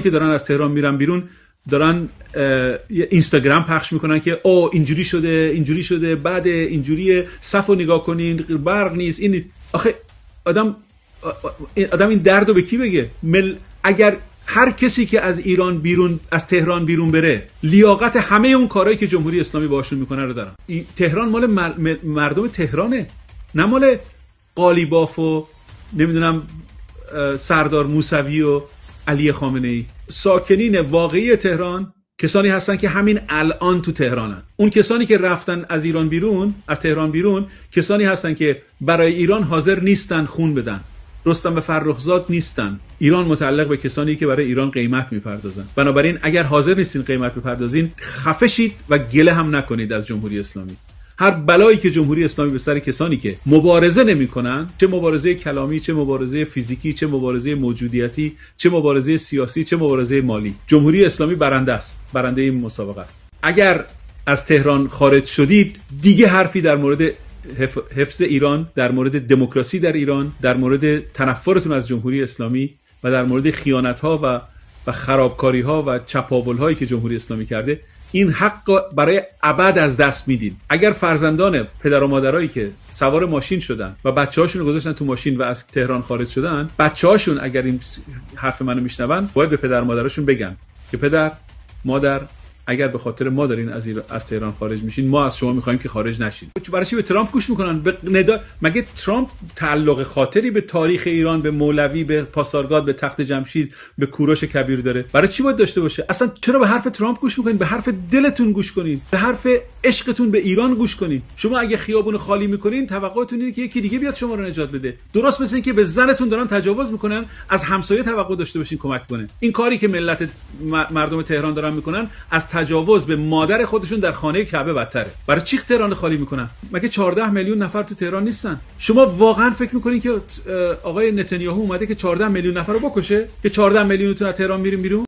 که دارن از تهران میرن بیرون دارن اینستاگرام پخش میکنن که او اینجوری شده بعد اینجوری صفو نگاه کنین برق نیست. این آخه آدم این دردو به کی بگه؟ اگر هر کسی که از ایران بیرون، از تهران بیرون بره، لیاقت همه اون کارهایی که جمهوری اسلامی باهاشون میکنه رو دارن. تهران مال مردم تهرانه، نه مال قالیباف و نمیدونم سردار موسوی و علی خامنه ای. ساکنین واقعی تهران کسانی هستن که همین الان تو تهرانن. اون کسانی که رفتن از ایران بیرون، از تهران بیرون، کسانی هستن که برای ایران حاضر نیستن خون بدن. رستم به فرخزاد نیستن. ایران متعلق به کسانی که برای ایران قیمت میپردازن. بنابراین اگر حاضر نیستین قیمت بپردازین، خفه شید و گله هم نکنید از جمهوری اسلامی. هر بلایی که جمهوری اسلامی به سر کسانی که مبارزه نمیکنن، چه مبارزه کلامی، چه مبارزه فیزیکی، چه مبارزه موجودیتی، چه مبارزه سیاسی، چه مبارزه مالی، جمهوری اسلامی برنده است، برنده این مسابقه است. اگر از تهران خارج شدید، دیگه حرفی در مورد حفظ ایران، در مورد دموکراسی در ایران، در مورد تنفرتون از جمهوری اسلامی و در مورد خیانت‌ها و خرابکاری‌ها و چپاول‌هایی که جمهوری اسلامی کرده، این حق برای ابد از دست میدین. اگر فرزندان پدر و مادرایی که سوار ماشین شدن و بچه‌هاشون رو گذاشتن تو ماشین و از تهران خارج شدن، بچه‌هاشون اگر این حرف منو میشنون، باید به پدر و مادرشون بگن که پدر، مادر، اگر به خاطر ما دارین از تهران خارج میشین، ما از شما میخوایم که خارج نشین. برای چی به ترامپ گوش میکنن؟ مگه ترامپ تعلق خاطری به تاریخ ایران، به مولوی، به پاسارگاد، به تخت جمشید، به کوروش کبیر داره؟ برای چی باید داشته باشه؟ اصلا چرا به حرف ترامپ گوش میکنین؟ به حرف دلتون گوش کنین، به حرف عشقتون به ایران گوش کنین. شما اگه خیابون خالی میکنین، توقعتون اینه که یکی دیگه بیاد شما رو نجات بده. درست مثل اینکه به زنتون دارن تجاوز میکنن، از همسایه توقع داشته باشین کمک کنه. این کاری که مردم تهران دارن میکنن، از تجاوز به مادر خودشون در خانه کعبه بدتره. برای چی تهران خالی میکنن؟ مگه 14 میلیون نفر تو تهران نیستن؟ شما واقعا فکر میکنین که آقای نتانیاهو اومده که 14 میلیون نفر رو بکشه؟ که 14 میلیونتون از تهران میریم بیرون؟